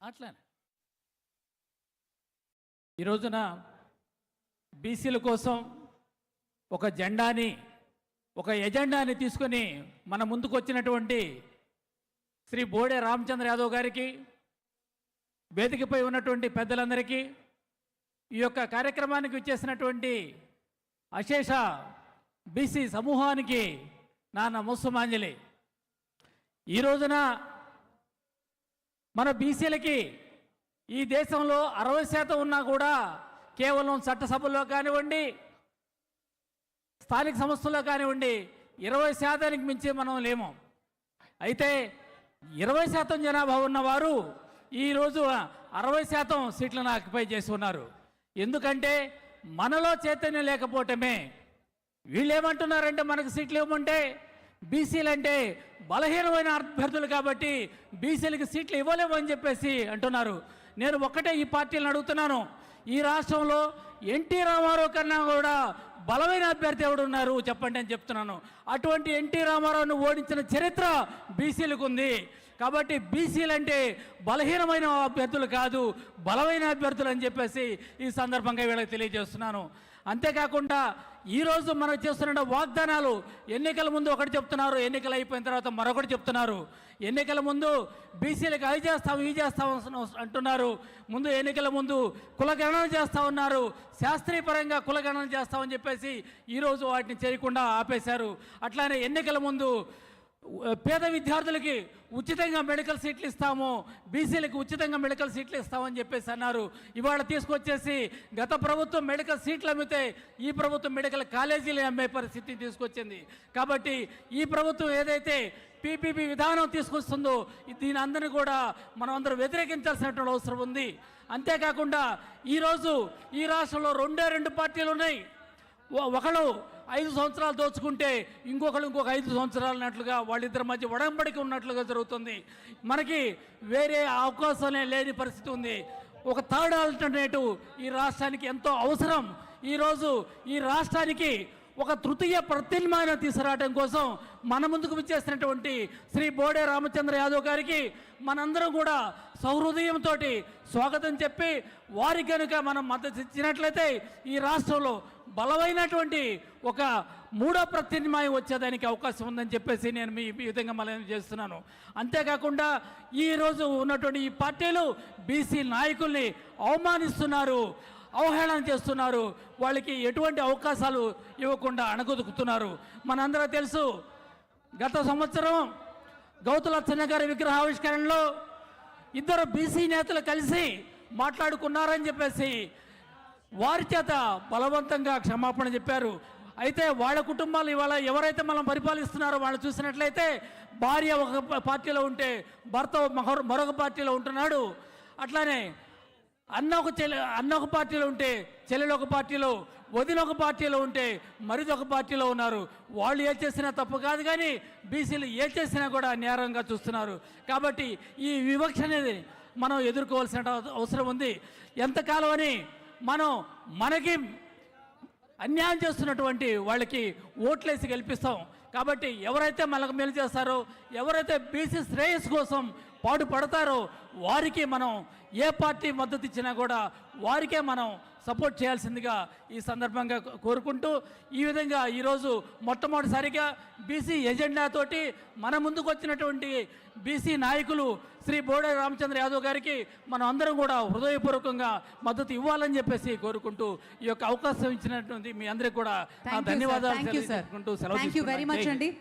అట్లానే ఈ రోజున బీసీల కోసం ఒక జెండాని ఒక ఎజెండాని తీసుకొని మన ముందుకు వచ్చినటువంటి శ్రీ బోడే రామచంద్ర యాదవ్ గారికి, వేదికపై ఉన్నటువంటి పెద్దలందరికీ, ఈ యొక్క కార్యక్రమానికి వచ్చేసినటువంటి అశేష బీసీ సమూహానికి నా నమస్సుమాంజలి. ఈ రోజున మన బీసీలకి ఈ దేశంలో 60% ఉన్నా కూడా కేవలం చట్టసభల్లో కానివ్వండి, స్థానిక సంస్థల్లో కానివ్వండి 20% మించి మనం లేము. అయితే 20% జనాభా ఉన్నవారు ఈరోజు 60% సీట్లను ఆక్యుపై చేసి ఉన్నారు. ఎందుకంటే మనలో చైతన్యం లేకపోవటమే. వీళ్ళు ఏమంటున్నారంటే మనకు సీట్లు ఇవ్వమంటే బీసీలు అంటే బలహీనమైన అభ్యర్థులు కాబట్టి బీసీలకి సీట్లు ఇవ్వలేము అని చెప్పేసి అంటున్నారు. నేను ఒక్కటే ఈ పార్టీలను అడుగుతున్నాను, ఈ రాష్ట్రంలో ఎన్టీ రామారావు కన్నా కూడా బలమైన అభ్యర్థి ఎవడున్నారు చెప్పండి అని చెప్తున్నాను. అటువంటి ఎన్టీ రామారావును ఓడించిన చరిత్ర బీసీలకు ఉంది. కాబట్టి బీసీలు అంటే బలహీనమైన అభ్యర్థులు కాదు, బలమైన అభ్యర్థులు అని చెప్పేసి ఈ సందర్భంగా వీళ్ళకి తెలియజేస్తున్నాను. అంతేకాకుండా ఈరోజు మనం చేస్తున్న వాగ్దానాలు, ఎన్నికల ముందు ఒకటి చెప్తున్నారు, ఎన్నికలు అయిపోయిన తర్వాత మరొకటి చెప్తున్నారు. ఎన్నికల ముందు బీసీలకు అవి చేస్తాం ఇవి చేస్తాం అంటున్నారు. ముందు ఎన్నికల ముందు కులగణన చేస్తూ ఉన్నారు, శాస్త్రీయపరంగా కులగణన చేస్తామని చెప్పేసి ఈరోజు వాటిని చేయకుండా ఆపేశారు. అట్లానే ఎన్నికల ముందు పేద విద్యార్థులకి ఉచితంగా మెడికల్ సీట్లు ఇస్తాము, బీసీలకు ఉచితంగా మెడికల్ సీట్లు ఇస్తామని చెప్పేసి అన్నారు. ఇవాళ తీసుకొచ్చేసి గత ప్రభుత్వం మెడికల్ సీట్లు అమ్మితే ఈ ప్రభుత్వం మెడికల్ కాలేజీలు అమ్మే పరిస్థితి తీసుకొచ్చింది. కాబట్టి ఈ ప్రభుత్వం ఏదైతే పీపీపీ విధానం తీసుకొస్తుందో దీని అందరినీ కూడా మనం అందరూ వ్యతిరేకించాల్సినటువంటి అవసరం ఉంది. అంతేకాకుండా ఈరోజు ఈ రాష్ట్రంలో రెండు పార్టీలు ఉన్నాయి. ఒకళ్ళు 5 సంవత్సరాలు దోచుకుంటే ఇంకొకళ్ళు 5 సంవత్సరాలు అన్నట్లుగా వాళ్ళిద్దరి మధ్య ఒడంబడిక ఉన్నట్లుగా జరుగుతుంది. మనకి వేరే అవకాశమే లేని పరిస్థితి ఉంది. ఒక థర్డ్ ఆల్టర్నేటివ్ ఈ రాష్ట్రానికి ఎంతో అవసరం. ఈరోజు ఈ రాష్ట్రానికి ఒక తృతీయ ప్రత్యామ్నాయం తీసుకురావడం కోసం మన ముందుకు వచ్చేసినటువంటి శ్రీ బోడే రామచంద్ర యాదవ్ గారికి మనందరం కూడా సౌహృదయంతో స్వాగతం చెప్పి వారికి కనుక మనం మద్దతు ఇచ్చినట్లయితే ఈ రాష్ట్రంలో బలమైనటువంటి ఒక మూడో ప్రత్యామ్నాయం వచ్చేదానికి అవకాశం ఉందని చెప్పేసి నేను మీ విధంగా మనం చేస్తున్నాను. అంతేకాకుండా ఈరోజు ఉన్నటువంటి ఈ పార్టీలు బీసీ నాయకుల్ని అవమానిస్తున్నారు, అవహేళన చేస్తున్నారు, వాళ్ళకి ఎటువంటి అవకాశాలు ఇవ్వకుండా అణగదొక్కుతున్నారు. మనందరూ తెలుసు, గత సంవత్సరం గౌతులచ్చన్న గారి విగ్రహావిష్కరణలో 2 బీసీ నేతలు కలిసి మాట్లాడుకున్నారని చెప్పేసి వారి చేత బలవంతంగా క్షమాపణ చెప్పారు. అయితే వాళ్ళ కుటుంబాలు ఇవాళ ఎవరైతే మనం పరిపాలిస్తున్నారో వాళ్ళు చూసినట్లయితే భార్య ఒక పార్టీలో ఉంటే భర్త మరొక పార్టీలో ఉంటున్నాడు. అట్లానే అన్న ఒక పార్టీలో ఉంటే చెల్లెలు ఒక పార్టీలో, వదిన ఒక పార్టీలో ఉంటే మరిదొక పార్టీలో ఉన్నారు. వాళ్ళు ఏ చేసినా తప్పు కాదు, కానీ బీసీలు ఏ చేసినా కూడా నేరంగా చూస్తున్నారు. కాబట్టి ఈ వివక్ష అనేది మనం ఎదుర్కోవాల్సిన అవసరం ఉంది. ఎంతకాలం అని మనం మనకి అన్యాయం చేస్తున్నటువంటి వాళ్ళకి ఓట్లేసి గెలిపిస్తాం. కాబట్టి ఎవరైతే మనకు మేలు చేస్తారో, ఎవరైతే బీసీ శ్రేయస్సు కోసం పాటుపడతారో వారికి మనం ఏ పార్టీ మద్దతు ఇచ్చినా కూడా వారికే మనం సపోర్ట్ చేయాల్సిందిగా ఈ సందర్భంగా కోరుకుంటూ, ఈ విధంగా ఈరోజు మొట్టమొదటిసారిగా బీసీ ఎజెండాతోటి మన ముందుకు వచ్చినటువంటి బీసీ నాయకులు శ్రీ బోడే రామచంద్ర యాదవ్ గారికి మనం అందరం కూడా హృదయపూర్వకంగా మద్దతు ఇవ్వాలని చెప్పేసి కోరుకుంటూ ఈ యొక్క అవకాశం ఇచ్చినటువంటి మీ అందరికీ కూడా ధన్యవాదాలు తెలుపుకుంటూ సెలవు తీసుకుంటున్నాను.